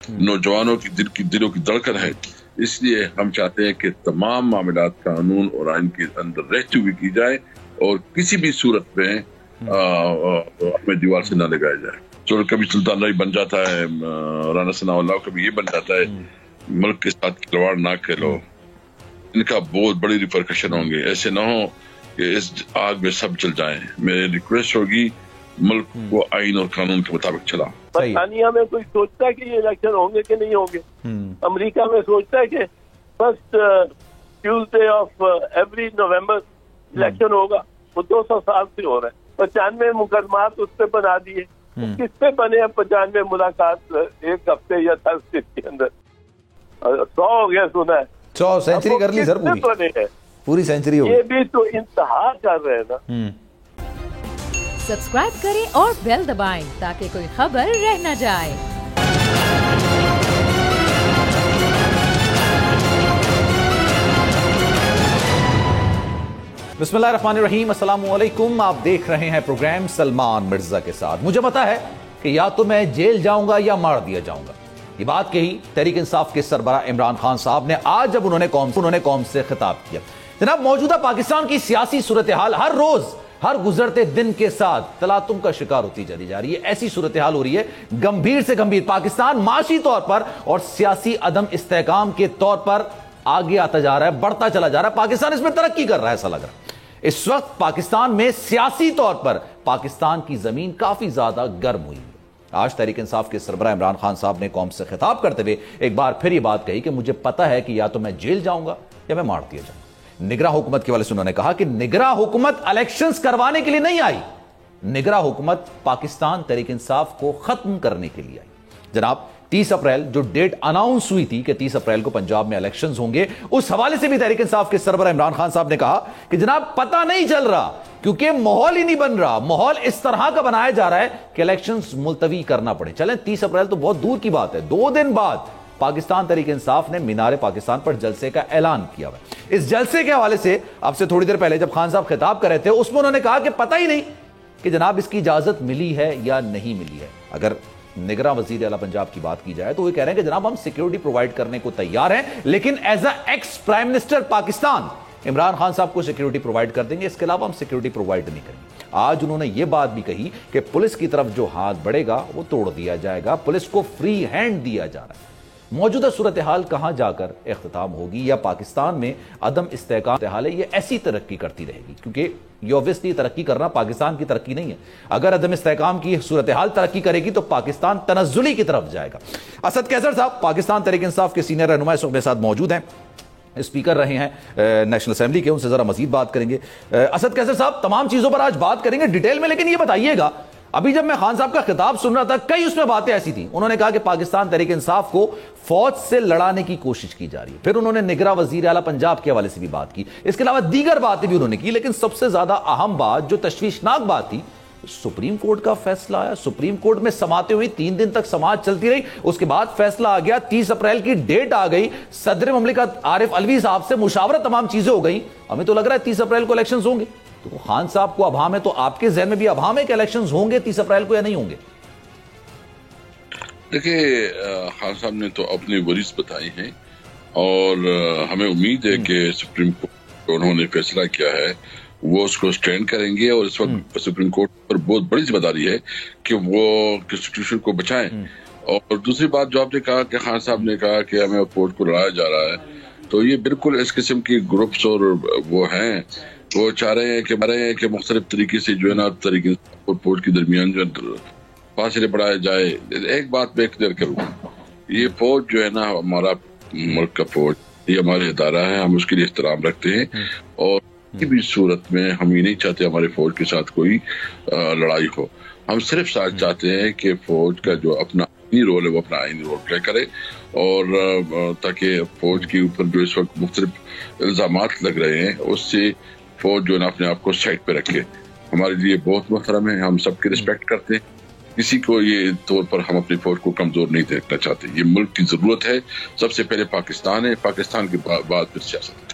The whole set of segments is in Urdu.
نوجوانوں کی دلوں کی دھڑکن ہے. اس لیے ہم چاہتے ہیں کہ تمام معاملات قانون اور آئین کے اندر رہتے ہوئے کی جائے اور کسی بھی صورت میں ہمیں دیوار سے نہ لگایا جائے. تو کبھی سلطان رائی بن جاتا ہے, رانا ثناء اللہ, کبھی یہ بن جاتا ہے. ملک کے ساتھ کھلواڑ نہ کھیلو, ان کا بہت بڑی ریپرکشن ہوں گے. ایسے نہ ہو کہ اس آگ میں سب چل جائیں. میری ریکویسٹ ہوگی ملک کو آئین اور قانون کے مطابق چلا. برطانیہ میں کوئی سوچتا ہے کہ یہ الیکشن ہوں گے کہ نہیں ہوں گے؟ امریکہ میں سوچتا ہے کہ first Tuesday of every November election ہوگا. وہ 200 سال سے ہو رہا ہے. 95 مقدمات اس پہ بنا دیے. کس پہ بنے ہیں 95 ملاقات ایک ہفتے یا 10 دن کے اندر؟ 100 ہو گیا سنا ہے. 100 سینچری کر لی سر, پوری سینچری ہو گئی. یہ بھی تو انتہا کر رہے ہیں نا. سبسکرائب کریں اور بیل دبائیں تاکہ کوئی خبر رہ نہ جائے. بسم اللہ الرحمن الرحیم. السلام علیکم. آپ دیکھ رہے ہیں پروگرام سلمان مرزا کے ساتھ. مجھے پتا ہے کہ یا تو میں جیل جاؤں گا یا مار دیا جاؤں گا. یہ بات کہی تحریک انصاف کے سربراہ عمران خان صاحب نے آج جب انہوں نے قوم سے خطاب کیا. جناب, موجودہ پاکستان کی سیاسی صورتحال ہر روز ہر گزرتے دن کے ساتھ تلاطم کا شکار ہوتی چلی جا رہی ہے. ایسی صورتحال ہو رہی ہے گمبھیر سے گمبھیر. پاکستان معاشی طور پر اور سیاسی عدم استحکام کے طور پر آگے آتا جا رہا ہے, بڑھتا چلا جا رہا ہے. پاکستان اس میں ترقی کر رہا ہے ایسا لگ رہا ہے. اس وقت پاکستان میں سیاسی طور پر پاکستان کی زمین کافی زیادہ گرم ہوئی ہے. آج تحریک انصاف کے سربراہ عمران خان صاحب نے قوم سے خطاب کرتے ہوئے ایک بار پھر یہ بات کہی کہ مجھے پتا ہے کہ یا تو میں جیل جاؤں گا یا میں مار دیا جاؤں گا. نگراں حکومت کے والے سے انہوں نے کہا کہ نگراں حکومت الیکشنز کروانے کے لیے نہیں آئی, نگراں حکومت پاکستان تحریک انصاف کو ختم کرنے کے لیے آئی. جناب, 30 اپریل جو ڈیٹ اناؤنس ہوئی تھی کہ 30 اپریل کو پنجاب میں الیکشنز ہوں گے, اس حوالے سے بھی تحریک انصاف کے سربراہ عمران خان صاحب نے کہا کہ جناب پتہ نہیں چل رہا کیونکہ ماحول ہی نہیں بن رہا. ماحول اس طرح کا بنایا جا رہا ہے کہ الیکشنز ملتوی کرنا پڑے. چلیں 30 اپریل تو بہت دور کی بات ہے, 2 دن بعد پاکستان تحریک انصاف نے مینار پاکستان پر جلسے کا اعلان کیا ہوا ہے. اس جلسے کے حوالے سے اب سے تھوڑی دیر پہلے جب خان صاحب خطاب کر رہے تھے اس میں انہوں نے کہا کہ پتہ ہی نہیں کہ جناب اس کی اجازت ملی ہے یا نہیں ملی ہے. اگر نگراں وزیر اعلیٰ پنجاب کی بات کی جائے تو وہ کہہ رہے ہیں کہ جناب ہم سیکیورٹی پرووائڈ کرنے کو تیار ہیں, لیکن as a ex prime minister Pakistan Imran Khan صاحب کو سیکیورٹی پرووائڈ کر دیں گے, اس کے علاوہ ہم سیکیورٹی پرووائڈ نہیں کریں گے. آج انہوں نے یہ بات بھی کہی کہ پولیس کی طرف جو ہاتھ بڑھے گا وہ توڑ دیا جائے گا. پولیس کو فری ہینڈ دیا جا رہا ہے. موجودہ صورتحال کہاں جا کر اختتام ہوگی یا پاکستان میں عدم استحکام صورتحال ہے, یہ ایسی ترقی کرتی رہے گی کیونکہ یہ اوبویسلی ترقی کرنا پاکستان کی ترقی نہیں ہے. اگر عدم استحکام کی صورتحال ترقی کرے گی تو پاکستان تنزلی کی طرف جائے گا. اسد قیصر صاحب پاکستان تحریک انصاف کے سینئر رہنما اس وقت میرے ساتھ موجود ہیں, اسپیکر رہے ہیں نیشنل اسمبلی کے, ان سے ذرا مزید بات کریں گے. اسد قیصر صاحب تمام چیزوں پر آج بات کریں گے ڈیٹیل میں, لیکن یہ بتائیے گا ابھی جب میں خان صاحب کا خطاب سن رہا تھا کئی اس میں باتیں ایسی تھیں. انہوں نے کہا کہ پاکستان تحریک انصاف کو فوج سے لڑانے کی کوشش کی جا رہی ہے. پھر انہوں نے نگراں وزیر اعلیٰ پنجاب کے حوالے سے بھی بات کی. اس کے علاوہ دیگر باتیں بھی انہوں نے کی, لیکن سب سے زیادہ اہم بات جو تشویشناک بات تھی, سپریم کورٹ کا فیصلہ آیا. سپریم کورٹ میں سماعتیں ہوئی, 3 دن تک سماعت چلتی رہی. اس کے بعد فیصلہ آ گیا, 30 اپریل کی ڈیٹ آ گئی. صدر مملکت عارف علوی صاحب سے مشاورت, تمام چیزیں ہو گئی. ہمیں تو لگ رہا ہے 30 اپریل کو الیکشنز ہوں گے. تو خان صاحب کو ابہام ہے, تو آپ کے ذہن میں بھی ابہام ہے کہ الیکشنز ہوں گے 30 اپریل کو یا نہیں ہوں گے؟ دیکھیں, خان صاحب نے تو اپنے وریث بتائی ہیں اور ہمیں امید ہے کہ سپریم کورٹ انہوں نے فیصلہ کیا ہے وہ اس کو سٹینڈ کریں گے. اور اس وقت سپریم کورٹ پر بہت بڑی ذمہ داری ہے کہ وہ کنسٹیٹیوشن کو بچائیں. اور دوسری بات جو آپ نے کہا کہ خان صاحب نے کہا کہ ہمیں کورٹ کو لڑایا جا رہا ہے, تو یہ بالکل اس قسم کی گروپس اور وہ ہیں, وہ چاہ رہے ہیں کہ مختلف طریقے سے جو ہے نا طریقے اور فوج کے درمیان جو فاصلے بڑھایا جائے. ایک بات میں کلیئر کروں, یہ فوج جو ہے نا ہمارا ملک کا فوج, یہ ہمارا ادارہ ہے, ہم اس کے لیے احترام رکھتے ہیں. اور کسی بھی صورت میں ہم یہ نہیں چاہتے ہمارے فوج کے ساتھ کوئی لڑائی ہو. ہم صرف چاہتے ہیں کہ فوج کا جو اپنا آئینی رول ہے وہ اپنا آئینی رول پلے کرے, اور تاکہ فوج کے اوپر جو اس وقت مختلف الزامات لگ رہے ہیں اس سے فوج جو ہے نا اپنے آپ کو سائڈ پہ رکھے. ہمارے لیے بہت محترم ہے, ہم سب کی رسپیکٹ کرتے ہیں. کسی کو یہ طور پر ہم اپنی فوج کو کمزور نہیں دیکھنا چاہتے. یہ ملک کی ضرورت ہے. سب سے پہلے پاکستان ہے, پاکستان کے بعد پھر سیاست.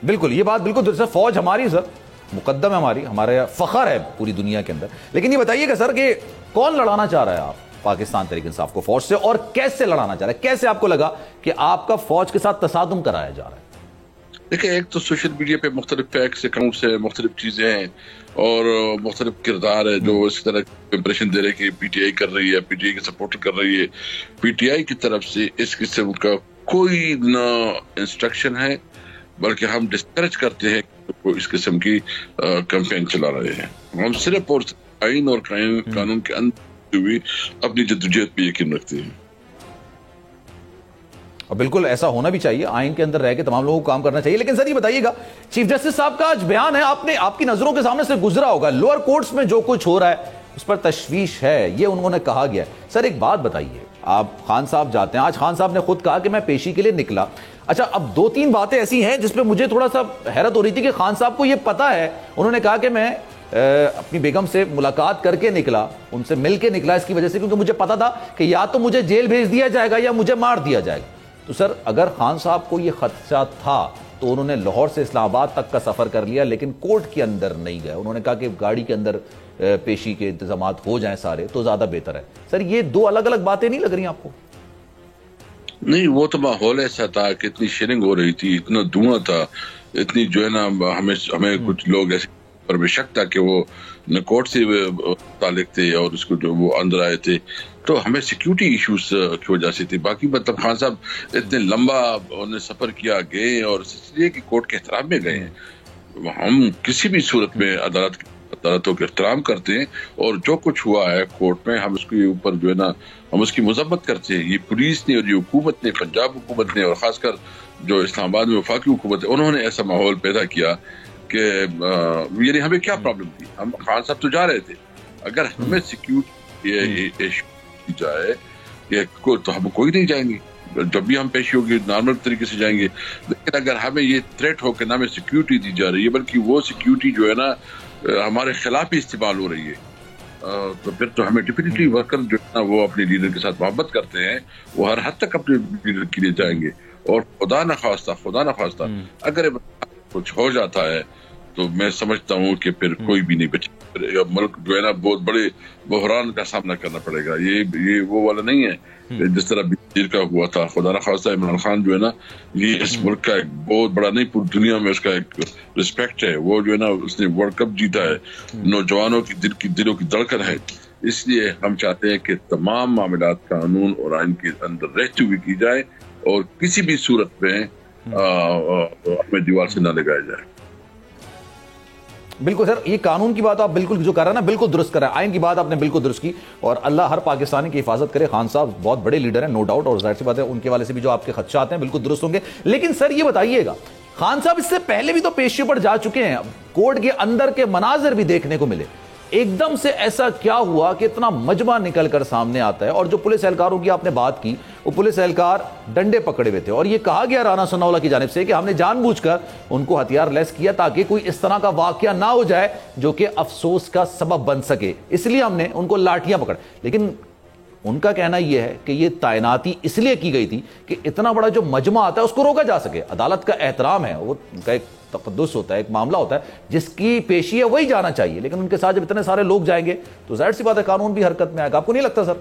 بالکل, یہ بات بالکل درست ہے. فوج ہماری سر مقدم ہے, ہمارا فخر ہے پوری دنیا کے اندر. لیکن یہ بتائیے گا سر کہ کون لڑانا چاہ رہا ہے آپ پاکستان تحریک انصاف کو فوج سے اور کیسے لڑانا چاہ رہا ہے؟ کیسے آپ کو لگا کہ آپ کا فوج کے ساتھ تصادم کرایا جا رہا ہے؟ دیکھیں، ایک تو سوشل میڈیا پہ مختلف فیکٹس اکاؤنٹس ہیں، مختلف چیزیں ہیں اور مختلف کردار ہے جو اس طرح امپریشن دے رہے کہ پی ٹی آئی کر رہی ہے، پی ٹی آئی کے سپورٹ کر رہی ہے. پی ٹی آئی کی طرف سے اس قسم کا کوئی نہ انسٹرکشن ہے، بلکہ ہم ڈسکریج کرتے ہیں کہ اس قسم کی کیمپین چلا رہے ہیں. ہم صرف اور آئین اور قانون کے اندر ہوئی اپنی جدوجہد پہ یقین رکھتے ہیں. اور بالکل ایسا ہونا بھی چاہیے، آئین کے اندر رہ کے تمام لوگوں کو کام کرنا چاہیے. لیکن سر یہ بتائیے گا، چیف جسٹس صاحب کا آج بیان ہے، آپ کی نظروں کے سامنے سے گزرا ہوگا، لوور کورٹس میں جو کچھ ہو رہا ہے اس پر تشویش ہے، یہ انہوں نے کہا گیا ہے. سر ایک بات بتائیے، آپ خان صاحب جاتے ہیں، آج خان صاحب نے خود کہا کہ میں پیشی کے لیے نکلا. اچھا، اب 2-3 باتیں ایسی ہیں جس پہ مجھے تھوڑا سا حیرت ہو رہی تھی کہ خان صاحب کو یہ پتا ہے، انہوں نے کہا کہ میں اپنی بیگم سے ملاقات کر کے نکلا، ان سے مل کے نکلا اس کی وجہ سے کیونکہ مجھے پتا تھا کہ یا تو مجھے جیل بھیج دیا جائے گا یا مجھے مار دیا جائے گا. تو سر اگر خان صاحب کو یہ خدشہ تھا تو انہوں نے لاہور سے اسلام آباد تک کا سفر کر لیا لیکن کورٹ کے اندر نہیں گئے. انہوں نے کہا کہ گاڑی کے اندر پیشی کے انتظامات ہو جائیں سارے تو زیادہ بہتر ہے. سر یہ 2 الگ الگ باتیں نہیں لگ رہی آپ کو؟ نہیں، وہ تو ماحول ایسا تھا کہ اتنی شیئرنگ ہو رہی تھی، اتنا دھواں تھا، اتنی جو ہے نا ہمیں کچھ لوگ ایسے پر بے شک تھا کہ وہ کورٹ سے تعلق تھے اور اس کو جو وہ اندر آئے تھے تو ہمیں سیکیورٹی ایشوز کی وجہ سے تھی. باقی مطلب خان صاحب اتنے لمبا انہوں نے سفر کیا گئے اور اس لیے کہ کورٹ کے احترام میں گئے ہیں. ہم کسی بھی صورت میں عدالتوں کے احترام کرتے ہیں اور جو کچھ ہوا ہے کورٹ میں ہم اس کے اوپر جو ہے نا ہم اس کی مذمت کرتے ہیں. یہ پولیس نے اور یہ حکومت نے، پنجاب حکومت نے اور خاص کر جو اسلام آباد میں وفاقی حکومت ہے، انہوں نے ایسا ماحول پیدا کیا کہ یعنی ہمیں کیا پرابلم تھی؟ ہم خان صاحب تو جا رہے تھے، اگر ہمیں سیکیورٹی جائے کہ تو ہم کوئی نہیں جائیں گے. جب بھی ہم پیشی ہوگی نارمل طریقے سے جائیں گے. لیکن اگر ہمیں یہ تھریٹ ہو کہ نہ ہمیں سیکیورٹی دی جا رہی ہے بلکہ وہ سیکیورٹی جو ہے نا ہمارے خلاف ہی استعمال ہو رہی ہے تو پھر تو ہمیں ڈیفینیٹلی ورکر جو ہے نا وہ اپنے لیڈر کے ساتھ محبت کرتے ہیں، وہ ہر حد تک اپنے لیڈر کے لیے جائیں گے. اور خدا نخواستہ اگر کچھ ہو جاتا ہے تو میں سمجھتا ہوں کہ پھر کوئی بھی نہیں بچے. ملک جو ہے نا بہت بڑے بحران کا سامنا کرنا پڑے گا. یہ وہ والا نہیں ہے جس طرح بیر کا ہوا تھا. خدا نخواستہ عمران خان جو ہے نا یہ اس ملک کا ایک بہت بڑا نہیں، پوری دنیا میں اس کا ایک رسپیکٹ ہے. وہ جو ہے نا اس نے ورلڈ کپ جیتا ہے، نوجوانوں کی دلوں کی دھڑکن ہے. اس لیے ہم چاہتے ہیں کہ تمام معاملات قانون اور آئین کے اندر رہتے ہوئے کی جائے اور کسی بھی صورت میں ہمیں دیوار سے نہ لگایا جائے. بالکل سر، یہ قانون کی بات آپ بالکل جو کر رہے ہیں نا بالکل درست کر رہے ہیں، آئین کی بات آپ نے بالکل درست کی اور اللہ ہر پاکستانی کی حفاظت کرے. خان صاحب بہت بڑے لیڈر ہیں نو ڈاؤٹ، اور ظاہر سی بات ہے ان کے والے سے بھی جو آپ کے خدشات ہیں بالکل درست ہوں گے. لیکن سر یہ بتائیے گا، خان صاحب اس سے پہلے بھی تو پیشیوں پر جا چکے ہیں، کورٹ کے اندر کے مناظر بھی دیکھنے کو ملے. ایک دم سے ایسا کیا ہوا کہ اتنا مجمع نکل کر سامنے آتا ہے؟ اور جو پولیس اہلکاروں کی آپ نے بات کی، وہ پولیس اہلکار ڈنڈے پکڑے ہوئے تھے اور یہ کہا گیا رانا ثناء اللہ کی جانب سے کہ ہم نے جان بوجھ کر ان کو ہتھیار لیس کیا تاکہ کوئی اس طرح کا واقعہ نہ ہو جائے جو کہ افسوس کا سبب بن سکے، اس لیے ہم نے ان کو لاٹھیاں پکڑ. لیکن ان کا کہنا یہ ہے کہ یہ تعیناتی اس لیے کی گئی تھی کہ اتنا بڑا جو مجمع آتا ہے اس کو روکا جا سکے. عدالت کا احترام ہے، وہ ان کا ایک تقدس ہوتا ہے، ایک معاملہ ہوتا ہے، جس کی پیشی ہے وہی جانا چاہیے. لیکن ان کے ساتھ جب اتنے سارے لوگ جائیں گے تو ظاہر سی بات ہے قانون بھی حرکت میں آئے گا. آپ کو نہیں لگتا سر؟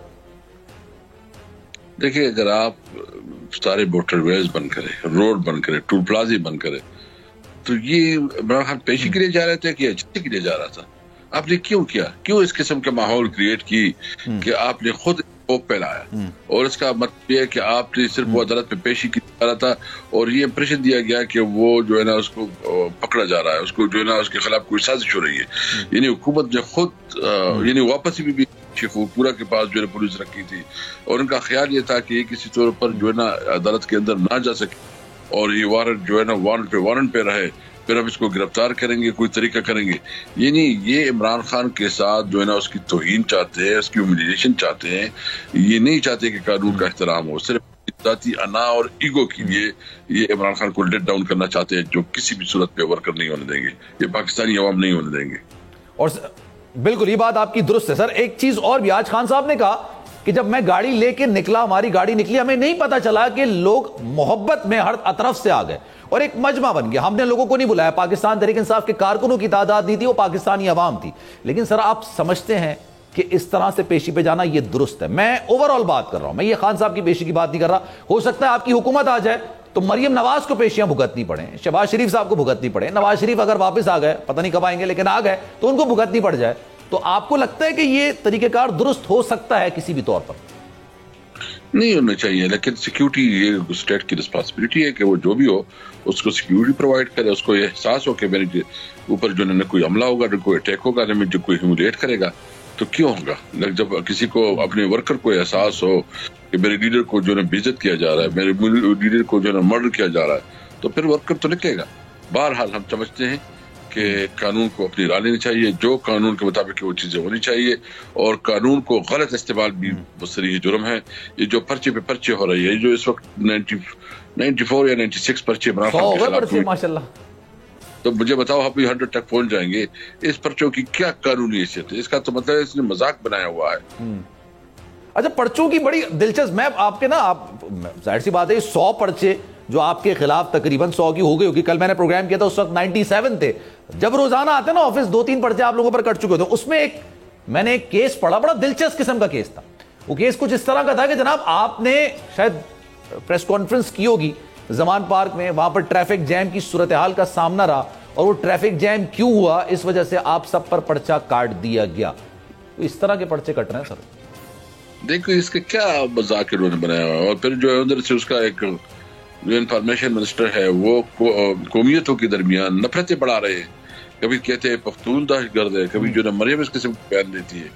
دیکھیں، اگر آپ سارے موٹر ویز بند کرے، روڈ بند کرے، ٹول پلازے بند کرے تو یہ عمران خان پیشی کے لیے جا رہے تھے کہ اجتماع کے لیے جا رہا تھا؟ آپ نے کیوں کیا؟ کیوں اس قسم کا ماحول کریٹ کی کہ آپ نے خود پھیلایا؟ اور اس کا مطلب یہ ہے کہ آپ نے صرف وہ عدالت میں پیشی کی جا رہا تھا اور یہ امپریشن دیا گیا کہ وہ جو ہے نا اس کو پکڑا جا رہا ہے، اس کو جو ہے نا اس کے خلاف کوئی سازش ہو رہی ہے. یعنی حکومت نے خود یعنی واپس بھی پورا کے پاس جو ہے پولیس رکھی تھی اور ان کا خیال یہ تھا کہ یہ کسی طور پر جو ہے نا عدالت کے اندر نہ جا سکے اور یہ وارنٹ جو ہے نا وارنٹ پہ رہے، پھر ہم اس کو گرفتار کریں گے، کوئی طریقہ کریں گے. یعنی یہ عمران خان کے ساتھ جو ہے نا اس کی توہین چاہتے ہیں، اس کی ہیوملیشن چاہتے ہیں. یہ نہیں چاہتے کہ قانون کا احترام ہو، صرف ذاتی انا اور ایگو کے لیے یہ عمران خان کو لیٹ ڈاؤن کرنا چاہتے ہیں، جو کسی بھی صورت پہ ورکر نہیں ہونے دیں گے، یہ پاکستانی عوام نہیں ہونے دیں گے. اور بالکل یہ بات آپ کی درست ہے سر. ایک چیز اور بھی آج خان صاحب نے کہا کہ جب میں گاڑی لے کے نکلا، ہماری گاڑی نکلی، ہمیں نہیں پتا چلا کہ لوگ محبت میں ہر طرف سے آ گئے اور ایک مجمع بن گیا. ہم نے لوگوں کو نہیں بلایا، پاکستان تحریک انصاف کے کارکنوں کی تعداد نہیں تھی، وہ پاکستانی عوام تھی. لیکن سر آپ سمجھتے ہیں کہ اس طرح سے پیشی پہ جانا یہ درست ہے. میں اوور آل بات کر رہا ہوں, میں یہ خان صاحب کی پیشی کی بات نہیں کر رہا. ہو سکتا ہے آپ کی حکومت آ جائے تو مریم نواز کو پیشیاں بھگتنی پڑیں, شہباز شریف صاحب کو بھگتنی پڑیں, نواز شریف اگر واپس آ گئے, پتہ نہیں کب آئیں گے لیکن آ گئے تو ان کو بھگتنی پڑ جائے. تو آپ کو لگتا ہے کہ یہ طریقہ کار درست ہو سکتا ہے کسی بھی طور پر؟ نہیں ہونا چاہیے, لیکن سیکیورٹی یہ اسٹیٹ کی رسپانسبلٹی ہے کہ وہ جو بھی ہو اس کو سیکیورٹی پرووائڈ کرے, اس کو یہ احساس ہو کہ میرے اوپر جو نہ کوئی حملہ ہوگا, نہ کوئی اٹیک ہوگا, نہ جو کوئی ہیوملیٹ کرے گا تو کیوں ہوگا. جب کسی کو اپنے ورکر کو احساس ہو کہ میرے لیڈر کو جو ہے بے عزت کیا جا رہا ہے, میرے لیڈر کو جو ہے مرڈر کیا جا رہا ہے, تو پھر ورکر تو نکلے گا. بہرحال ہم سمجھتے ہیں کہ قانون کو اپنی راہ لینی چاہیے, جو قانون کے مطابق وہ چیزیں ہونی چاہیے, اور قانون کو غلط استعمال بھی صریح جرم ہے. یہ جو پرچے پہ پرچے ہو رہی ہے, جو اس وقت 94 یا 96 پرچے عمران خان کے خلاف ہوئے, ماشاءاللہ, تو مجھے بتاؤ ہم 100 تک پہنچ جائیں گے. اس پرچوں کی کیا قانونی حیثیت ہے؟ اس کا تو مطلب ہے اس نے مذاق بنایا ہوا ہے. اچھا, پرچوں کی بڑی دلچسپ, میں آپ کے نا, آپ ظاہر سی بات ہے 100 پرچے جو آپ کے خلاف تقریباً 100 کی ہو گئی ہوگی. کل میں نے پروگرام کیا تھا اس وقت 97 تھے. جب روزانہ آتے نا آفس 2-3 پرچے آپ لوگوں پر کٹ چکے تھے. اس میں میں نے ایک کیس پڑھا, بڑا دلچسپ قسم کا کیس تھا. وہ کیس کچھ اس طرح کا تھا کہ جناب آپ نے شاید پریس کانفرنس کی ہوگی زمان پارک میں, وہاں پر ٹریفک جیم کی صورتحال کا سامنا رہا, اور وہ ٹریفک جیم کیوں ہوا, اس وجہ سے آپ سب پر پرچہ کاٹ دیا گیا. اس طرح کے پرچے کٹ رہے ہیں سر. دیکھو اس کے کیا مذاق انہوں نے بنایا ہوا ہے. اور پھر جو ہے ادھر سے اس کا ایک جو انفارمیشن منسٹر ہے وہ قومیتوں کے درمیان نفرتیں بڑھا رہے ہیں. کبھی کہتے ہیں پختون دہشت گرد ہے, کبھی جو ہے مریم اس قسم کا بیان دیتی ہے.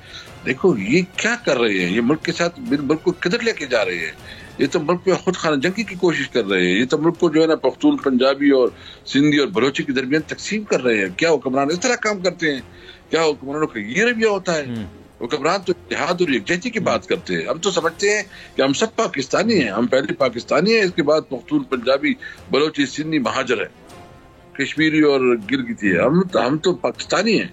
دیکھو یہ کیا کر رہے ہیں, یہ ملک کے ساتھ ملک کو کدھر لے کے جا رہے ہیں. یہ تو ملک پہ خود خانہ جنگی کی کوشش کر رہے ہیں. یہ تو ملک کو جو ہے نا پختون, پنجابی اور سندھی اور بلوچی کے درمیان تقسیم کر رہے ہیں. کیا حکمران اس طرح کام کرتے ہیں؟ کیا حکمرانوں کا یہ رویہ ہوتا ہے؟ حکمران تو اتحاد اور یکجہتی کی بات کرتے ہیں. ہم تو سمجھتے ہیں کہ ہم سب پاکستانی ہیں, ہم پہلے پاکستانی ہیں, اس کے بعد پختون, پنجابی, بلوچی, سندھی, مہاجر ہے, کشمیری اور گلگتی ہے. ہم تو پاکستانی ہیں.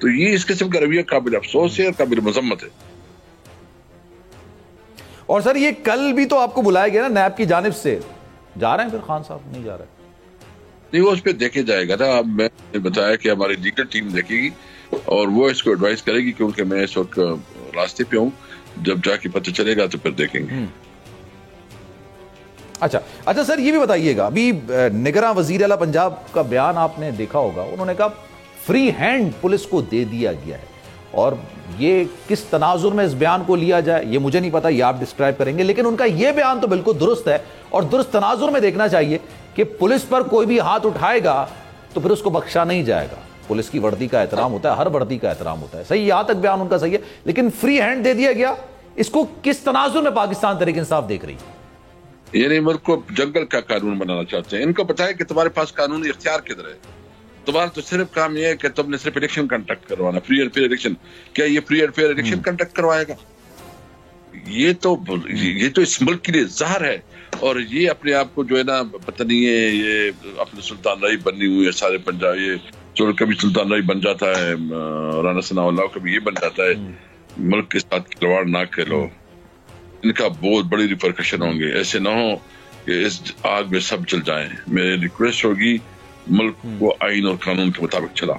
تو یہ اس قسم کا رویہ قابل افسوس ہے اور قابل مذمت ہے. اور سر یہ کل بھی تو آپ کو بلایا گیا نا نیب کی جانب سے, جا رہے ہیں پھر خان صاحب؟ نہیں جا رہے. نہیں, وہ اس پہ دیکھے جائے گا نا. اب میں نے بتایا کہ ہماری لیگل ٹیم دیکھے گی اور وہ اس کو ایڈوائز کرے گی, کیونکہ میں اس وقت راستے پہ ہوں. جب جا کے پتہ چلے گا تو پھر دیکھیں گے. اچھا سر یہ بھی بتائیے گا, ابھی نگراں وزیر اعلیٰ پنجاب کا بیان آپ نے دیکھا ہوگا, انہوں نے کہا فری ہینڈ پولیس کو دے دیا گیا ہے. اور یہ کس تناظر میں اس بیان کو لیا جائے یہ مجھے نہیں پتا, یہ آپ ڈسکرائب کریں گے. لیکن ان کا یہ بیان تو بالکل درست ہے, اور درست تناظر میں دیکھنا چاہیے کہ پولیس پر کوئی بھی ہاتھ اٹھائے گا تو پھر اس کو بخشا نہیں جائے گا. پولیس کی وردی کا احترام ہوتا ہے, ہر وردی کا احترام ہوتا ہے. صحیح, یہاں تک بیان ان کا صحیح ہے, لیکن فری ہینڈ دے دیا گیا, اس کو کس تناظر میں پاکستان تحریک انصاف دیکھ رہی ہے؟ یعنی ملک کو جنگل کا قانون بنانا چاہتے ہیں. ان کو پتا ہے کہ تمہارے پاس قانونی اختیار کدھر ہے. تمہارا تو صرف کام یہ ہے کہ تم نے صرف الیکشن کنڈکٹ کروانا, فری اینڈ فیئر الیکشن. کیا یہ free and fair election conduct کروائے گا؟ یہ تو اس ملک کے لیے زہر ہے. اور یہ اپنے آپ کو جو ہے نا پتہ نہیں ہے, یہ اپنے سلطان رائی بنی ہوئی ہے سارے پنجاب. یہ کبھی سلطان رائی بن جاتا ہے رانا ثناء اللہ, کبھی یہ بن جاتا ہے. ملک کے ساتھ کھلواڑ نہ کرو, ان کا بہت بڑی ریپرکشن ہوں گے. ایسے نہ ہو کہ اس آگ میں سب جل جائیں. میری ریکویسٹ ہوگی ملک کو آئین اور قانون کے مطابق چلا,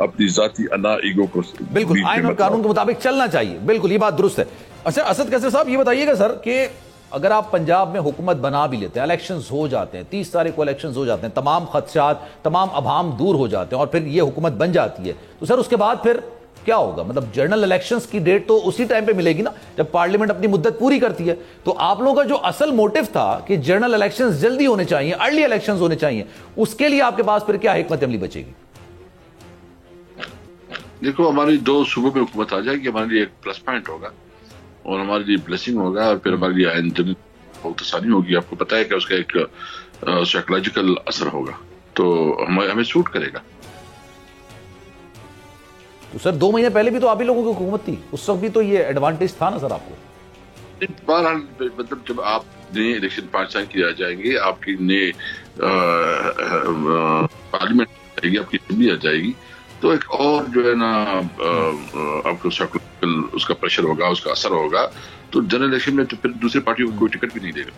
اپنی ذاتی انا ایگو کو بالکل آئین اور قانون کے مطابق چلنا چاہیے. بالکل یہ بات درست ہے. اچھا اسد قیصر صاحب یہ بتائیے گا سر کہ اگر آپ پنجاب میں حکومت بنا بھی لیتے ہیں, الیکشنز ہو جاتے ہیں, 30 تاریخ کو الیکشنز ہو جاتے ہیں, تمام خدشات, تمام ابہام دور ہو جاتے ہیں, اور پھر یہ حکومت بن جاتی ہے, تو سر اس کے بعد پھر کیا ہوگا؟ مطلب جنرل الیکشنز کی ڈیٹ تو اسی ٹائم پہ ملے گی نا جب پارلیمنٹ اپنی مدت پوری کرتی ہے. تو آپ لوگوں کا جو اصل موٹو تھا کہ جنرل الیکشنز جلدی ہونے چاہیے, ارلی الیکشنز ہونے چاہیے, اس کے لیے آپ کے پاس پھر کیا حکمت عملی بچے گی؟ دیکھو ہماری 2 صوبوں میں حکومت آ جائے گی, ہمارے لیے ایک پلس پوائنٹ ہوگا اور ہمارے لیے بلیسنگ ہوگا, اور پھر ہمارے لیے آئین جنرل بہت آسانی ہوگی. آپ کو پتا ہے کہ اس کا ایک سائیکولوجیکل اثر ہوگا, تو ہمیں سوٹ کرے گا. تو سر 2 مہینے پہلے بھی تو آپ ہی لوگوں کی حکومت تھی, اس وقت بھی تو یہ ایڈوانٹیج تھا نا سر آپ کو. بہرحال مطلب جب آپ نئے الیکشن 5 سال کیے جائیں گے, آپ کی نئے پارلیمنٹ آئے گی, آپ کی اسمبلی آ جائے گی, تو ایک اور جو ہے نا آپ کو اس کا پریشر ہوگا, اس کا اثر ہوگا. تو جنرل الیکشن میں تو پھر دوسری پارٹیوں کو کوئی ٹکٹ بھی نہیں دے گا.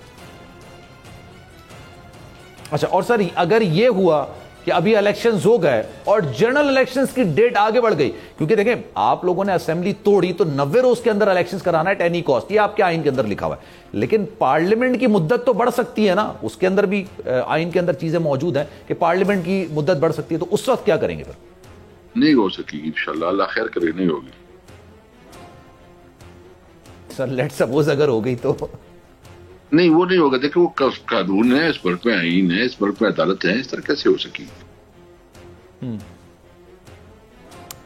اچھا, اور سر اگر یہ ہوا کہ ابھی الیکشنز ہو گئے اور جنرل الیکشنز کی ڈیٹ آگے بڑھ گئی، کیونکہ دیکھیں آپ لوگوں نے اسمبلی توڑی تو 90 روز کے اندر الیکشنز کرانا ہے ایٹ اینی کاسٹ، یہ آپ کے آئین کے اندر لکھا ہوا ہے، لیکن پارلیمنٹ کی مدت تو بڑھ سکتی ہے نا، اس کے اندر بھی آئین کے اندر چیزیں موجود ہیں کہ پارلیمنٹ کی مدت بڑھ سکتی ہے، تو اس وقت کیا کریں گے پھر؟ نہیں ہو سکے گی انشاءاللہ، اللہ خیر کرے، نہیں ہوگی سر لیٹ سپوز اگر ہو گئی تو نہیں، وہ نہیں ہوگا. دیکھیں وہ قانون ہے، اس ملک میں آئین ہے، اس ملک میں عدالت ہے، اس طرح کیسے ہو سکے گی؟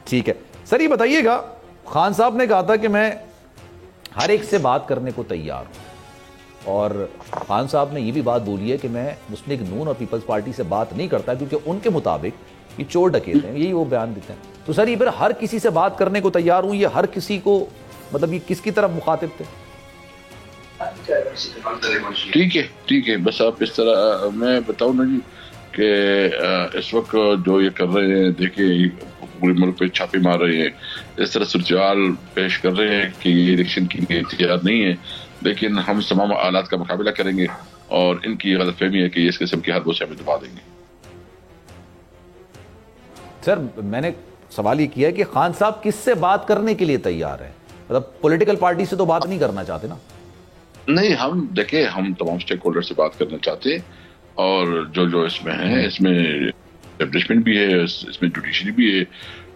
ٹھیک ہے سر، یہ بتائیے گا خان صاحب نے کہا تھا کہ میں ہر ایک سے بات کرنے کو تیار ہوں، اور خان صاحب نے یہ بھی بات بولی ہے کہ میں مسلم لیگ نون اور پیپلز پارٹی سے بات نہیں کرتا کیونکہ ان کے مطابق یہ چور ڈکیتے ہیں، یہی وہ بیان دیتے ہیں. تو سر یہ پھر ہر کسی سے بات کرنے کو تیار ہوں، یہ ہر کسی کو مطلب یہ کس کی طرف مخاطب تھے؟ ٹھیک ہے بس آپ اس طرح میں بتاؤں نا جی کہ اس وقت جو یہ کر رہے ہیں، دیکھیں پورے ملک پہ چھاپے مار رہے ہیں، اس طرح صورتحال پیش کر رہے ہیں کہ یہ الیکشن کی احتیاط نہیں ہے، لیکن ہم تمام آلات کا مقابلہ کریں گے، اور ان کی غلط فہمی ہے کہ اس قسم کے ہر بوسے ہمیں دبا دیں گے. سر میں نے سوال یہ کیا ہے کہ خان صاحب کس سے بات کرنے کے لیے تیار ہیں؟ مطلب پولیٹیکل پارٹی سے تو بات نہیں کرنا چاہتے نا؟ نہیں، ہم دیکھیں ہم تمام اسٹیک ہولڈر سے بات کرنا چاہتے ہیں، اور جو اس میں ہیں، اس میں اسٹیبلشمنٹ بھی ہے، اس میں جوڈیشری بھی ہے،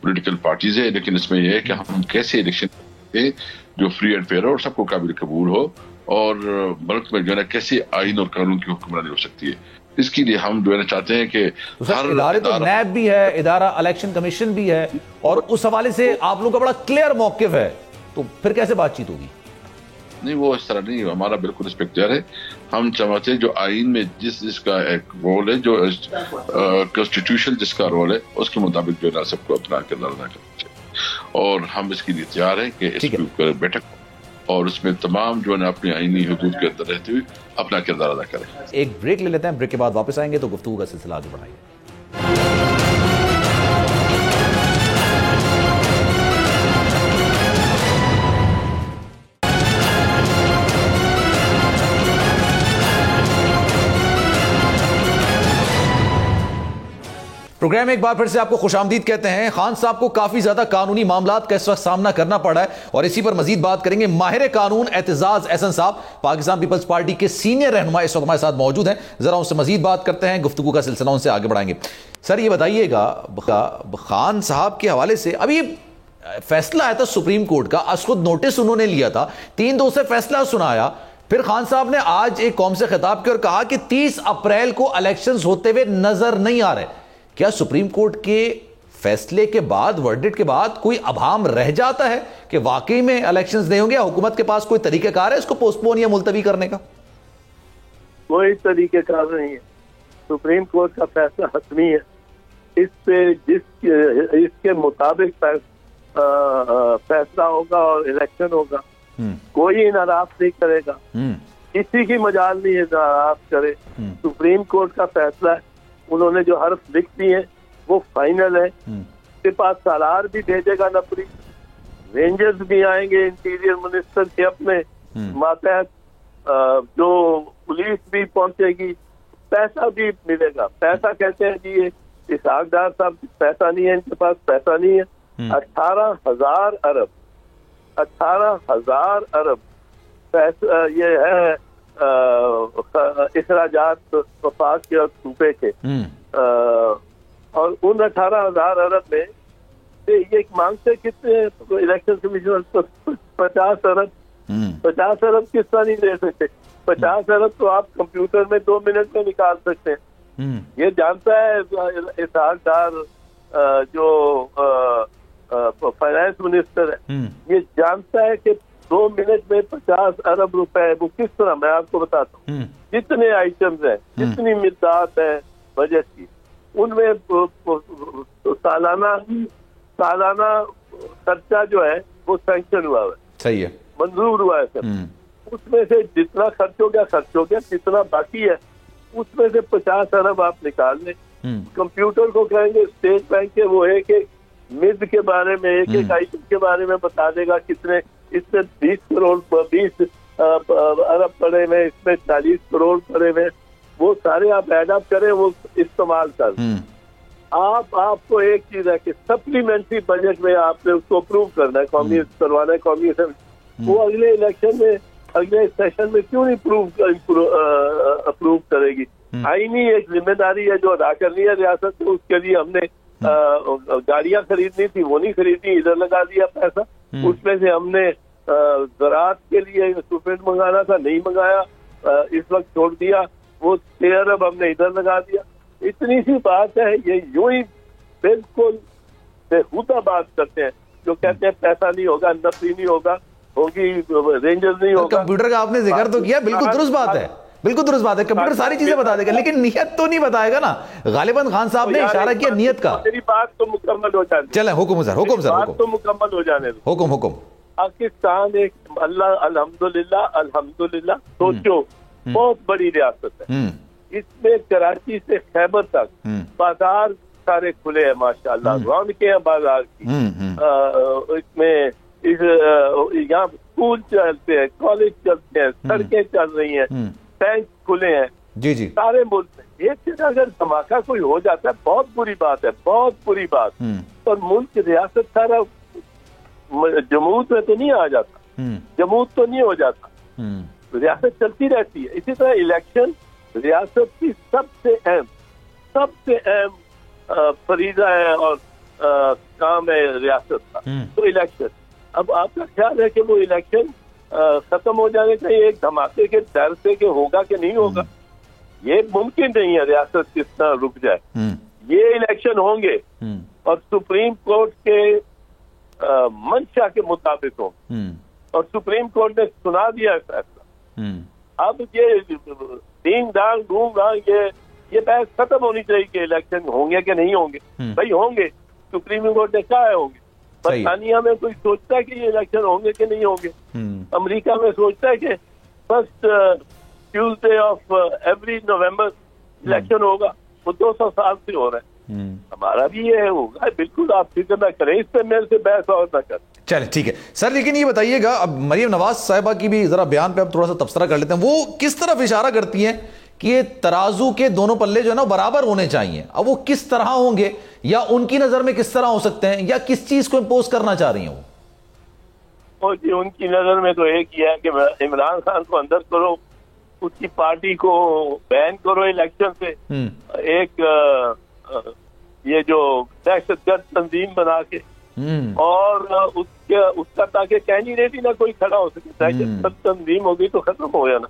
پولیٹیکل پارٹیز ہے، لیکن اس میں یہ ہے کہ ہم کیسے الیکشن کرتے جو فری اینڈ فیئر ہو اور سب کو قابل قبول ہو، اور ملک میں جو ہے نا کیسے آئین اور قانون کی حکمرانی ہو سکتی ہے. اس کے لیے ہم جو ہے نا چاہتے ہیں کہ ہر ادارے تو نیب بھی ہے، ادارہ الیکشن کمیشن بھی ہے، اور اس حوالے سے آپ لوگوں کا بڑا کلیئر موقف ہے، تو پھر کیسے بات چیت ہوگی؟ نہیں، وہ اس طرح نہیں، ہمارا بالکل اس پہ اختیار ہے. ہم چاہتے ہیں جو آئین میں جس کا ایک رول ہے، جو کانسٹیٹیوشن جس کا رول ہے، اس کے مطابق جو ہے نا سب کو اپنا کردار ادا کرنا چاہیے، اور ہم اس کے لیے تیار ہیں کہ اس کے اوپر بیٹھک اور اس میں تمام جو ہے نا اپنی آئینی حدود کے اندر رہتے ہوئے اپنا کردار ادا کریں. ایک بریک لے لیتے ہیں، بریک کے بعد واپس آئیں گے تو گفتگو کا سلسلہ آگے بڑھائیں گے. پروگرام ایک بار پھر سے آپ کو خوش آمدید کہتے ہیں. خان صاحب کو کافی زیادہ قانونی معاملات کا اس وقت سامنا کرنا پڑا ہے، اور اسی پر مزید بات کریں گے. ماہر قانون اعتزاز احسن صاحب پاکستان پیپلز پارٹی کے سینئر رہنما اس وقت ہمارے ساتھ موجود ہیں، ذرا ان سے مزید بات کرتے ہیں، گفتگو کا سلسلہ ان سے آگے بڑھائیں گے. سر یہ بتائیے گا خان صاحب کے حوالے سے ابھی فیصلہ آیا تھا سپریم کورٹ کا، از خود نوٹس انہوں نے لیا تھا، 3-2 سے فیصلہ سنایا، پھر خان صاحب نے آج ایک قوم سے خطاب کیا اور کہا کہ 30 اپریل کو الیکشنز ہوتے ہوئے نظر نہیں آ رہے. کیا سپریم کورٹ کے فیصلے کے بعد، ورڈکٹ کے بعد، کوئی ابہام رہ جاتا ہے کہ واقعی میں الیکشنز نہیں ہوں گے؟ حکومت کے پاس کوئی طریقہ کار ہے اس کو پوسٹ پون یا ملتوی کرنے کا؟ کوئی طریقہ کار نہیں ہے. سپریم کورٹ کا فیصلہ حتمی ہے، اس پہ اس کے مطابق فیصلہ ہوگا اور الیکشن ہوگا. کوئی انحراف نہیں کرے گا، کسی کی مجال نہیں ہے انحراف کرے. سپریم کورٹ کا فیصلہ ہے، انہوں نے جو حرف لکھ دیے وہ فائنل ہے. اس کے پاس سالار بھی بھیجے گا نفری، رینجرز بھی آئیں گے انٹیریئر منسٹر کے اپنے ماتحت، جو پولیس بھی پہنچے گی، پیسہ بھی ملے گا. پیسہ کہتے ہیں جی یہ اسحاق ڈار صاحب پیسہ نہیں ہے، ان کے پاس پیسہ نہیں ہے. 18,000 ارب پیسہ یہ ہے اخراجات وفاق کے اور صوبے کے، اور ان 18,000 ارب میں یہ مانگتے کتنے الیکشن کمیشن؟ 50 ارب. 50 ارب کس طرح نہیں دے سکتے؟ 50 ارب تو آپ کمپیوٹر میں 2 منٹ میں نکال سکتے ہیں. یہ جانتا ہے اسحاق ڈار جو فائنانس منسٹر ہے، یہ جانتا ہے کہ 2 منٹ میں 50 ارب روپے وہ کس طرح، میں آپ کو بتاتا ہوں. جتنے آئٹمز ہیں، جتنی مقدار ہے بجٹ کی، ان میں سالانہ خرچہ جو ہے وہ سینکشن ہوا ہے، صحیح ہے، منظور ہوا ہے سر. اس میں سے جتنا خرچ ہو گیا، جتنا باقی ہے اس میں سے 50 ارب آپ نکال لیں. کمپیوٹر کو کہیں گے اسٹیٹ بینک کے، وہ ایک مد کے بارے میں، ایک آئٹم کے بارے میں بتا دے گا کتنے، اس میں 20 ارب پڑے ہوئے، اس میں 40 کروڑ پڑے ہوئے، وہ سارے آپ ایڈ اپ کریں، وہ استعمال کر. آپ کو ایک چیز ہے کہ سپلیمنٹری بجٹ میں آپ نے اس کو اپروو کرنا ہے، قومی کروانا ہے قومی اسمبلی، وہ اگلے الیکشن میں اگلے سیشن میں کیوں نہیں اپروو کرے گی؟ آئینی ایک ذمہ داری ہے جو ادا کرنی ہے ریاست کو. اس کے لیے ہم نے گاڑیاں خریدنی تھی، وہ نہیں خریدی، ادھر لگا دیا پیسہ. اس میں سے ہم نے زراعت کے لیے سپرنٹ منگانا تھا، نہیں منگایا، اس وقت چھوڑ دیا. وہ 13 ارب ہم نے ادھر لگا دیا. اتنی سی بات ہے، یہ یوں ہی بالکل بےہودہ بات کرتے ہیں جو کہتے ہیں پیسہ نہیں ہوگا، نفری نہیں ہوگا، ہوگی رینجرز نہیں ہوگا. کمپیوٹر کا آپ نے ذکر تو کیا، بالکل درست بات ہے، بالکل درست بات ہے. کمپیوٹر ساری چیزیں بتا دے گا لیکن نیت تو نہیں بتائے گا نا. غالباً خان صاحب نے اشارہ کیا نیت کا. میری بات تو مکمل ہو جانے، چلیں حکم سر، حکم سر، بات تو مکمل ہو جانے دو. حکم. پاکستان ایک الحمدللہ سوچو بہت بڑی ریاست ہے. اس میں کراچی سے خیبر تک بازار سارے کھلے ہیں ماشاءاللہ، رونقیں ہیں بازار کی. اس میں یہاں اسکول چلتے ہیں، کالج چلتے ہیں، سڑکیں چل رہی ہیں، بینک کھلے ہیں جی سارے ملک میں. ایک جگہ اگر دھماکہ کوئی ہو جاتا ہے بہت بری بات ہے، بہت بری بات. اور ملک ریاست سارا جمود میں تو نہیں آ جاتا، جمود تو نہیں ہو جاتا، ریاست چلتی رہتی ہے. اسی طرح الیکشن ریاست کی سب سے اہم فریضہ ہے اور کام ہے ریاست کا. تو الیکشن، اب آپ کا خیال ہے کہ وہ الیکشن ختم ہو جانے چاہیے ایک دھماکے کے ڈر سے کہ ہوگا کہ نہیں ہوگا؟ یہ ممکن نہیں ہے ریاست کس طرح رک جائے. یہ الیکشن ہوں گے اور سپریم کورٹ کے منشا کے مطابق ہوں، اور سپریم کورٹ نے سنا دیا فیصلہ. اب یہ ڈینگ ڈانگ ڈونگ ڈانگ یہ بحث ختم ہونی چاہیے کہ الیکشن ہوں گے کہ نہیں ہوں گے. بھائی ہوں گے، سپریم کورٹ نے کہا ہے ہوں گے. برطانیہ میں کوئی سوچتا ہے کہ یہ الیکشن ہوں گے کہ نہیں ہوں گے؟ امریکہ میں سوچتا ہے کہ first Tuesday of every November election ہوگا. وہ 200 سال سے ہو رہا ہے. ہمارا بھی یہ ہوگا. بالکل آپ فکر نہ کریں اس پہ، میرے سے بحث اور نہ کریں. چلے ٹھیک ہے سر. لیکن یہ بتائیے گا، اب مریم نواز صاحبہ کی بھی ذرا بیان پہ اب تھوڑا سا تبصرہ کر لیتے ہیں. وہ کس طرف اشارہ کرتی ہیں کہ یہ ترازو کے دونوں پلے جو ہے نا برابر ہونے چاہیے؟ اب وہ کس طرح ہوں گے، یا ان کی نظر میں کس طرح ہو سکتے ہیں، یا کس چیز کو امپوز کرنا چاہ رہی ہیں وہ؟ جی ان کی نظر میں تو ایک ہی ہے کہ عمران خان کو اندر کرو، اس کی پارٹی کو بین کرو الیکشن سے. ایک یہ جو دہشت گرد تنظیم بنا کے، اور اس کا تاکہ کینڈیڈیٹ ہی نہ کوئی کھڑا ہو سکے. دہشت گرد تنظیم ہوگی تو ختم ہو جانا.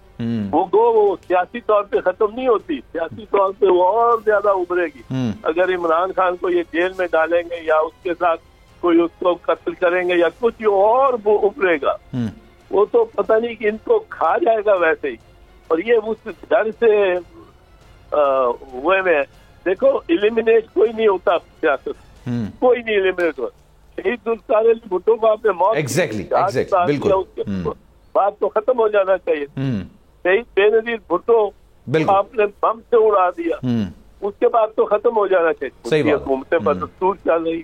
وہ سیاسی طور پہ ختم نہیں ہوتی، سیاسی طور پہ وہ اور زیادہ ابھرے گی. اگر عمران خان کو یہ جیل میں ڈالیں گے یا اس کے ساتھ کوئی اس کو قتل کریں گے یا کچھ اور وہ ابھرے گا. وہ تو پتہ نہیں کہ ان کو کھا جائے گا ویسے ہی. اور یہ اس ڈر سے ہوئے میں دیکھو ایلیمینیٹ کوئی نہیں ہوتا سیاست، کوئی نہیں ایلیمینیٹ ہوتا. شہید ذوالفقار علی بھٹو کو آپ نے موت بات تو ختم ہو جانا چاہیے. شہید بے نظیر بھٹو آپ نے بم سے اڑا دیا، اس کے بعد تو ختم ہو جانا چاہیے. حکومتیں بدستور چل رہی.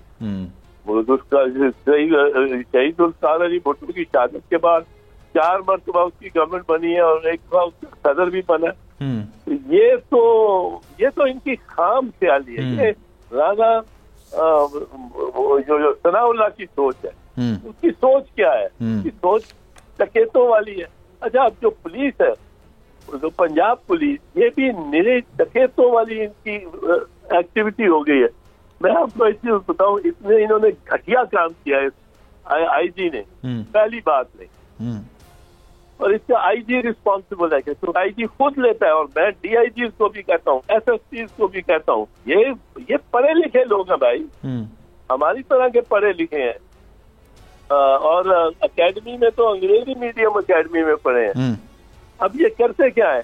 شہید ذوالفقار علی بھٹو کی شہادت کے بعد 4 مرتبہ اس کی گورنمنٹ بنی ہے اور ایک بار اس کا صدر بھی بنا. یہ تو ان کی خام خیالی ہے. یہ رانا جو ثناء اللہ کی سوچ ہے، اس کی سوچ کیا ہے؟ اس کی سوچ ڈکیتوں والی ہے. اچھا اب جو پولیس ہے، جو پنجاب پولیس، یہ بھی نرے ڈکیتوں والی ان کی ایکٹیویٹی ہو گئی ہے. میں آپ کو ایک چیز بتاؤں، انہوں نے گھٹیا کام کیا ہے آئی جی نے. پہلی بات نہیں، اور اس کا آئی جی ریسپانسبل ہے کہ آئی جی خود لیتا ہے. اور میں ڈی آئی جی کو بھی کہتا ہوں، ایس ایس پی کو بھی کہتا ہوں، یہ پڑھے لکھے لوگ ہیں بھائی، ہماری طرح کے پڑھے لکھے ہیں. اور اکیڈمی میں تو انگریزی میڈیم اکیڈمی میں پڑھے ہیں. اب یہ کرتے کیا ہے؟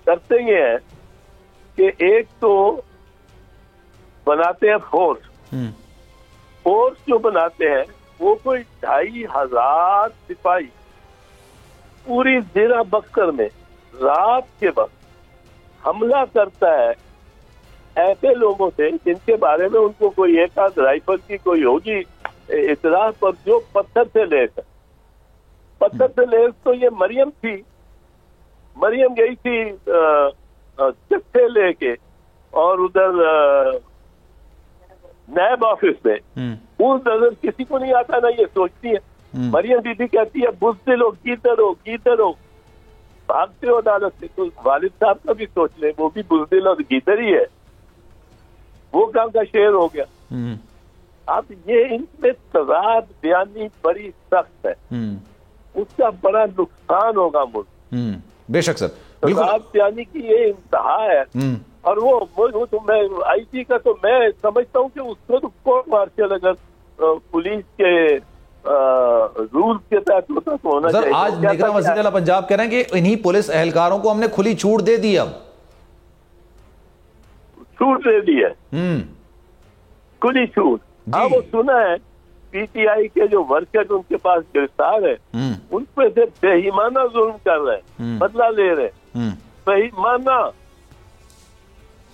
کرتے یہ ہے کہ ایک تو بناتے ہیں فورس جو بناتے ہیں وہ کوئی 2500 سپاہی پوری ضلع بختر میں رات کے وقت حملہ کرتا ہے ایسے لوگوں سے جن کے بارے میں ان کو کوئی ایک آدھ رائفل کی کوئی ہوگی اطلاع، پر جو پتھر سے لیس ہے. پتھر سے لیس تو یہ مریم تھی. مریم گئی تھی چٹھے لے کے اور ادھر نیب آفس میں اس نظر کسی کو نہیں آتا، نہ یہ سوچتی ہے. مریم بی بی کہتی ہے بزدل ہو، گیدڑ ہو، گیدڑ ہو، بھاگتے ہو عدالت سے. تو والد صاحب کا بھی سوچ لیں، وہ بھی بزدل اور گیدڑ ہی ہے، وہ کام کا شعر ہو گیا. اب یہ ان میں تضاد بیانی بڑی سخت ہے، اس کا بڑا نقصان ہوگا ملک. بے شک سر، تضاد بیانی کی یہ انتہا ہے. اور وہ تو میں آئی ٹی کا تو میں سمجھتا ہوں کہ اس کو تو کورٹ مارشل اگر پولیس کے رول کے تحت ہوتا تو ہونا چاہیے. آج نگراں وزیر اعلیٰ پنجاب کہہ رہے ہیں کہ انہی پولیس اہلکاروں کو ہم نے کھلی چھوٹ دے دی، اب چھوٹ دے دی ہے، کھلی چھوٹ. ہاں وہ سنا ہے پی ٹی آئی کے جو ورکر ان کے پاس گرفتار ہے، ان پہ سے بےایمانہ ظلم کر رہے ہیں، بدلہ لے رہے ہیں. بےایمانہ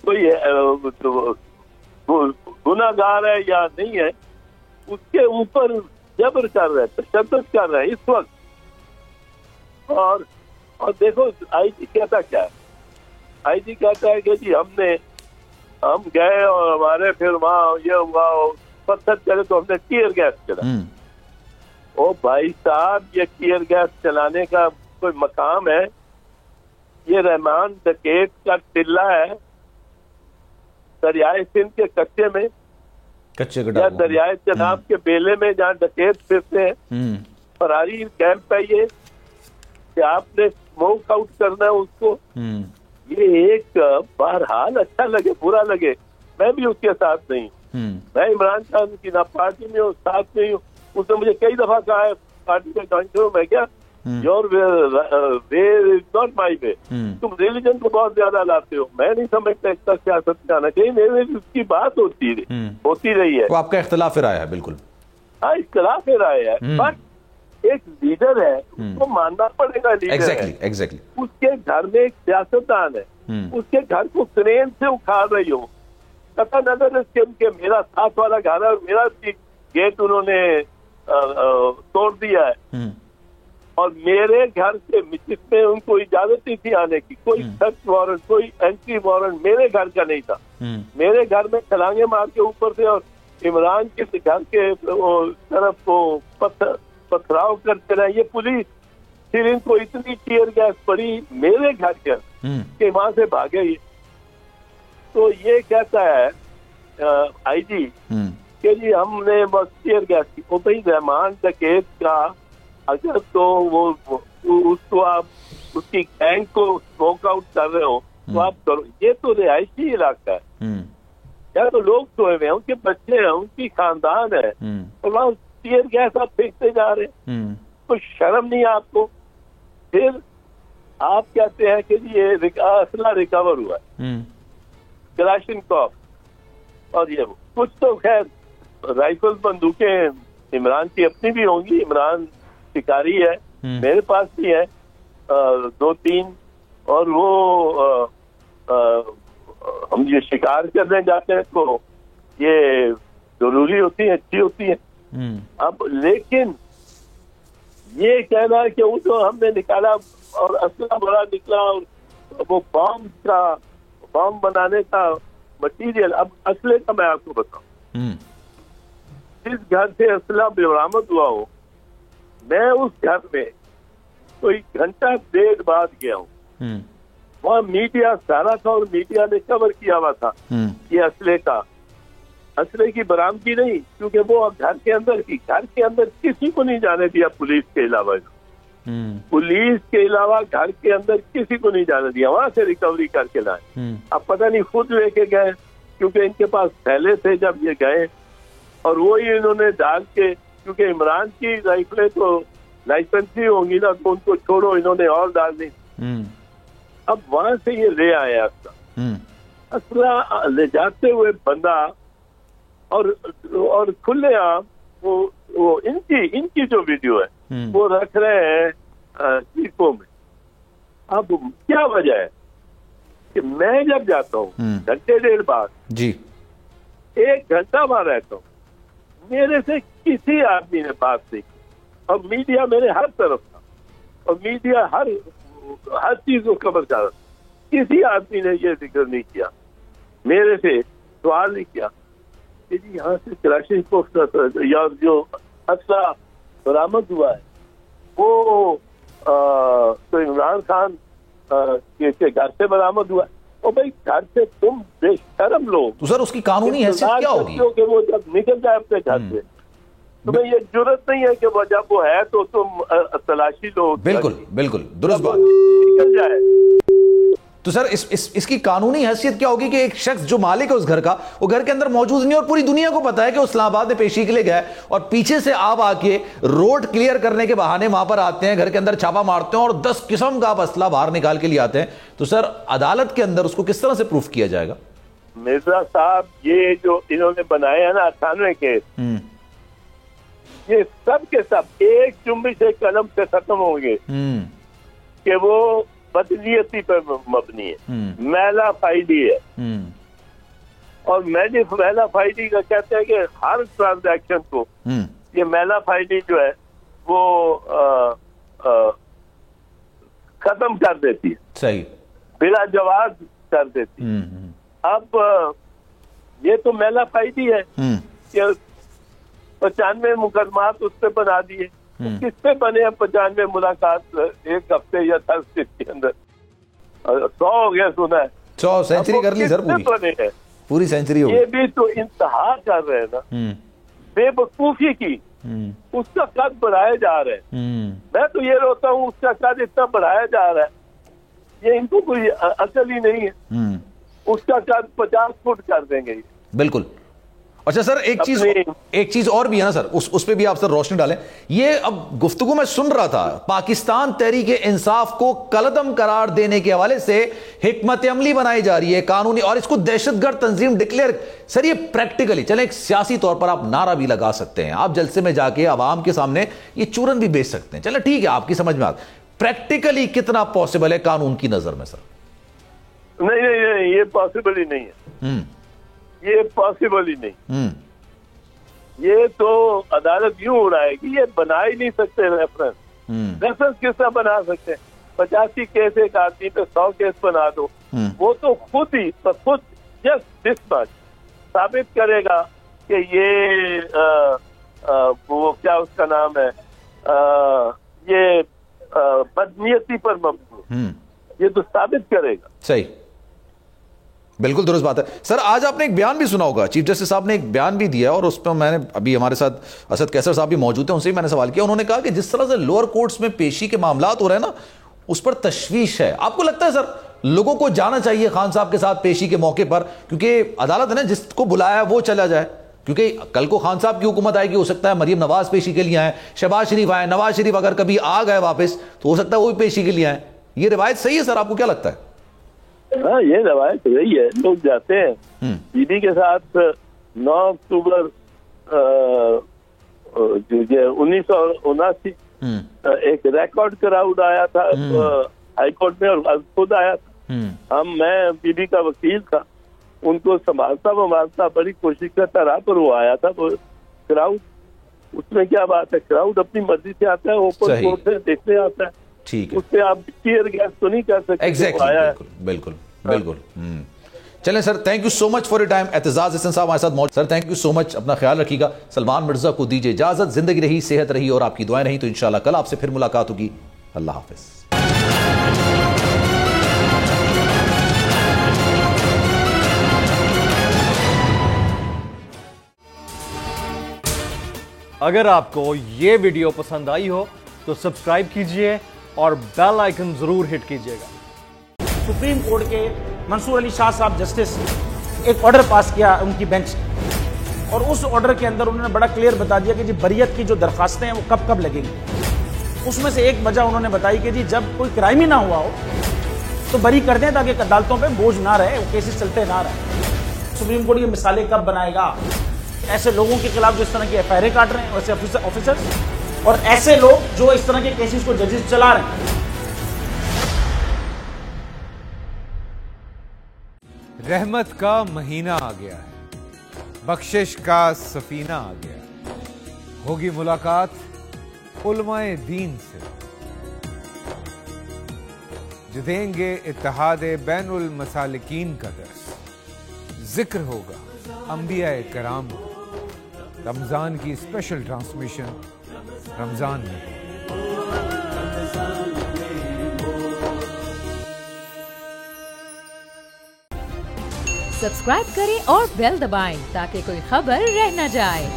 کوئی گناہ گار ہے یا نہیں ہے، اس کے اوپر جبر کر رہے ہیں، تشدد کر رہے ہیں اس وقت. اور دیکھو آئی جی کہتا کیا ہے، آئی جی کہتا ہے کہ جی ہم گئے اور ہمارے پھر وہاں یہ ہوا، پتھر چلے تو ہم نے ٹیئر گیس چلا. او بھائی صاحب، یہ ٹیئر گیس چلانے کا کوئی مقام ہے؟ یہ رحمان ڈکیت کا ٹلہ ہے دریائے سندھ کے کچے میں، یا دریائے چناب کے بیلے میں جہاں ڈکیت پھرتے ہیں. فراری کیمپ ہے یہ کہ آپ نے اسموک آؤٹ کرنا ہے اس کو. یہ ایک بہرحال اچھا لگے برا لگے، میں بھی اس کے ساتھ نہیں ہوں. میں عمران خان کی نہ پارٹی میں ہوں، ساتھ نہیں ہوں. اس نے مجھے کئی دفعہ کہا ہے پارٹی میں جوائن کرو، میں کیا your way is not my وے. تم ریلیجن کو بہت زیادہ لاتے ہو، میں نہیں سمجھتا اس کا سیاست میں آنا چاہیے. میرے اس کی بات ہوتی رہی ہے. وہ آپ کا اختلاف رائے ہے، بالکل ہاں اختلاف رائے ہے، بٹ ایک لیڈر ہے، اس کو ماننا پڑے گا. لیڈر ہے، اس کے گھر میں ایک سیاستدان ہے، اس کے گھر کو کرین سے اکھاڑ رہی ہو، قطع نظر اس کے میرا ساتھ والا گھر ہے اور میرا گیٹ انہوں نے توڑ دیا ہے، اور میرے گھر سے جس میں ان کو اجازت نہیں تھی آنے کی، کوئی سرچ وارنٹ، کوئی اینٹری وارنٹ میرے گھر کا نہیں تھا. میرے گھر میں چھلانگے مار کے اوپر سے اور عمران کے گھر کے طرف کو پتھراؤ کرتے رہے. یہ پولیس پھر ان کو اتنی ٹیئر گیس پڑی میرے گھر کے کہ وہاں سے بھاگے. تو یہ کہتا ہے آئی جی کہ جی ہم نے بس ٹیئر گیس کی. وہ بھائی رحمان ڈکیت کا اگر تو وہ اس کو آپ اس کی گینگ کو اسموک آؤٹ کر رہے ہو تو آپ کرو. یہ تو رہائشی علاقہ ہے، یا تو لوگ سوئے ہوئے ہیں، ان کے بچے ہیں، ان کی خاندان ہے، اور وہاں ٹیئر گیس آپ پھینکتے جا رہے ہیں. کچھ شرم نہیں آپ کو؟ پھر آپ کہتے ہیں کہ جی یہ اسلحہ ریکور ہوا ہے، کلاشنکوف اور یہ کچھ تو خیر رائفل بندوقیں عمران کی اپنی بھی ہوں گی. عمران شکاری ہے، میرے پاس بھی ہے 2-3، اور وہ ہم یہ شکار کرنے جاتے ہیں تو یہ ضروری ہوتی ہیں، اچھی ہوتی ہیں. اب لیکن یہ کہنا ہے کہ وہ تو ہم نے نکالا اور اسلحہ بڑا نکلا اور وہ بام بنانے کا مٹیریل. اب اسلحے کا میں آپ کو بتاؤں، جس گھر سے اسلحہ برآمد ہوا ہو، میں اس گھر میں کوئی گھنٹہ ڈیڑھ بعد گیا ہوں. وہاں میڈیا سارا تھا اور میڈیا نے کور کیا ہوا تھا یہ اسلحے کی برآمدگی نہیں، کیونکہ وہ گھر کے اندر کی، گھر کے اندر کسی کو نہیں جانے دیا پولیس کے علاوہ. پولیس کے علاوہ گھر کے اندر کسی کو نہیں جانے دیا، وہاں سے ریکوری کر کے لائے. اب پتہ نہیں خود لے کے گئے کیونکہ ان کے پاس پہلے سے جب یہ گئے، اور وہی انہوں نے ڈال کے، کیونکہ عمران کی رائفلیں تو لائسنسی ہوں گی نا، تو ان کو چھوڑو، انہوں نے اور ڈال دی. اب وہاں سے یہ لے آیا اسلحہ لے جاتے ہوئے بندہ، اور کھلے عام وہ ان کی جو ویڈیو ہے وہ رکھ رہے ہیں چیخوں میں. اب کیا وجہ ہے کہ میں جب جاتا ہوں گھنٹے ڈیڑھ بعد، جی 1 گھنٹہ وہاں رہتا ہوں، میرے سے کسی آدمی نے بات نہیں کی، اور میڈیا میرے ہر طرف تھا، اور میڈیا ہر چیز کو کور کر رہا تھا. کسی آدمی نے یہ ذکر نہیں کیا، میرے سے سوال نہیں کیا. کہ جی یہاں سے کراچی کو یا جو اسلحہ برآمد ہوا ہے وہ تو عمران خان کے گھر سے برآمد ہوا ہے. اور بھائی گھر سے تم بے شرم لوگ تو سر اس کی قانونی حیثیت کیا ہوگی کہ وہ جب نکل جائے اپنے گھر سے تمہیں یہ جرت نہیں ہے کہ وہ جب وہ ہے تو تم تلاشی لو. بالکل بالکل درست بات. نکل جائے تو سر اس کی قانونی حیثیت کیا ہوگی کہ ایک شخص جو مالک ہے اس گھر کا وہ گھر کے اندر موجود نہیں اور پوری دنیا کو پتا ہے کہ وہ اسلام آباد میں پیشی کے لیے گئے اور پیچھے سے آپ آ کے روڈ کلیئر کرنے کے بہانے وہاں پر آتے ہیں, گھر کے اندر چھاپا مارتے ہیں اور 10 قسم کا آپ اسلحہ باہر نکال کے لیے آتے ہیں. تو سر عدالت کے اندر اس کو کس طرح سے پروف کیا جائے گا؟ مرزا صاحب یہ جو انہوں نے بنائے ہیں نا 98 کے یہ سب کے سب ایک جنبش قلم سے ختم ہوں گے کہ وہ بدنیتی پر مبنی ہے, میلا فائدی ہے. اور میلا فائدی کا کہتے ہیں کہ ہر ٹرانزیکشن کو یہ میلا فائدی جو ہے وہ ختم کر دیتی ہے, صحیح بلا جواز کر دیتی ہے. اب یہ تو میلا فائدی ہے کہ 95 مقدمات اس پہ بنا دیے. کس پہ بنے ہیں 95 ملاقات ایک ہفتے یا 10 دن کے اندر؟ 100 ہو گیا سنا ہے. 100 سینچری کر لی سر پوری سینچری ہو گئی. یہ بھی تو انتہا کر رہے ہیں نا بے وقوفی کی. اس کا قد بڑھائے جا رہے ہیں. میں تو یہ روتا ہوں اس کا قد اتنا بڑھایا جا رہا ہے یہ ان کو کوئی عقل ہی نہیں ہے. اس کا قد 50 فٹ کر دیں گے. بالکل. اچھا سر ایک چیز اور بھی ہے نا سر, اس پہ بھی آپ سر روشنی ڈالیں. یہ اب گفتگو میں سن رہا تھا پاکستان تحریک انصاف کو کالعدم قرار دینے کے حوالے سے حکمت عملی بنائی جا رہی ہے قانونی اور اس کو دہشت گرد تنظیم ڈکلیئر. سر یہ پریکٹیکلی چلیں ایک سیاسی طور پر آپ نعرہ بھی لگا سکتے ہیں, آپ جلسے میں جا کے عوام کے سامنے یہ چورن بھی بیچ سکتے ہیں, چلیں ٹھیک ہے آپ کی سمجھ میں پریکٹیکلی کتنا پاسبل ہے قانون کی نظر میں سر؟ نہیں یہ پاسبل ہی نہیں ہے. یہ پاسبل ہی نہیں. یہ تو عدالت یوں اڑائے گی, یہ بنا ہی نہیں سکتے ریفرنس کس طرح بنا سکتے ہیں؟ 85 کیس ایک آدمی پہ 100 کیس بنا دو. وہ تو خود جسٹ دس مچ ثابت کرے گا کہ یہ وہ کیا اس کا نام ہے یہ بدنیتی پر مبنی. یہ تو ثابت کرے گا. صحیح بالکل درست بات ہے. سر آج آپ نے ایک بیان بھی سنا ہوگا, چیف جسٹس صاحب نے ایک بیان بھی دیا اور اس پہ میں نے ابھی ہمارے ساتھ اسد کیسر صاحب بھی موجود ہیں, ان سے بھی میں نے سوال کیا. انہوں نے کہا کہ جس طرح سے لوور کورٹس میں پیشی کے معاملات ہو رہے ہیں نا اس پر تشویش ہے. آپ کو لگتا ہے سر لوگوں کو جانا چاہیے خان صاحب کے ساتھ پیشی کے موقع پر, کیونکہ عدالت نے جس کو بلایا وہ چلا جائے, کیونکہ کل کو خان صاحب کی حکومت آئے گی, ہو سکتا ہے مریم نواز پیشی کے لیے آئیں, شہباز شریف آئیں, نواز شریف اگر کبھی آ گئے واپس تو ہو سکتا ہے وہ بھی پیشی کے لیے آئیں. یہ روایت صحیح ہے سر, آپ کو کیا لگتا ہے؟ ہاں یہ روایت رہی ہے, لوگ جاتے ہیں. بی بی کے ساتھ 9 اکتوبر 1979 ایک ریکارڈ کراؤڈ آیا تھا ہائی کورٹ میں اور خود آیا تھا. میں بی بی کا وکیل تھا, ان کو سنبھالتا بڑی کوشش کرتا رہا, پر وہ آیا تھا. وہ کراؤڈ اس میں کیا بات ہے, کراؤڈ اپنی مرضی سے آتا ہے, اوپن کورٹ سے دیکھنے آتا ہے. ٹھیک ہے, اس پہ آپ ٹیئر گیس تو نہیں کر سکتے. بالکل. چلیں sir, thank you so much for your time. Aitzaz Ahsan Sahib ہمارے ساتھ موجود. سر تھینک یو سو مچ, اپنا خیال رکھیے گا. سلمان مرزا کو دیجیے اجازت. زندگی رہی, صحت رہی اور آپ کی دعائیں رہی تو انشاءاللہ کل آپ سے پھر ملاقات ہوگی. اللہ حافظ. اگر آپ کو یہ ویڈیو پسند آئی ہو تو سبسکرائب کیجئے اور بیل آئیکن ضرور ہٹ کیجئے گا. سپریم کورٹ کے منصور علی شاہ صاحب جسٹس ایک آرڈر پاس کیا ان کی بینچ نے, اور اس آرڈر کے اندر انہوں نے بڑا کلیئر بتا دیا کہ جی بریت کی جو درخواستیں ہیں وہ کب کب لگیں گی. اس میں سے ایک وجہ انہوں نے بتائی کہ جی جب کوئی کرائم ہی نہ ہوا ہو تو بری کر دیں تاکہ عدالتوں پہ بوجھ نہ رہے, وہ کیسز چلتے نہ رہے. سپریم کورٹ یہ مثالیں کب بنائے گا ایسے لوگوں کے خلاف جو اس طرح کی ایف آئی آر کاٹ رہے ہیں, ویسے آفیسرز, اور ایسے لوگ جو اس طرح کے کیسز کو ججز چلا رہے ہیں. رحمت کا مہینہ آ گیا ہے, بخشش کا سفینہ آ گیا ہے. ہوگی ملاقات علماء دین سے جو دیں گے اتحاد بین المسالکین کا درس. ذکر ہوگا انبیاء کرام کو رمضان کی اسپیشل ٹرانسمیشن رمضان میں. سبسکرائب کریں اور بیل دبائیں تاکہ کوئی خبر رہ نہ جائے.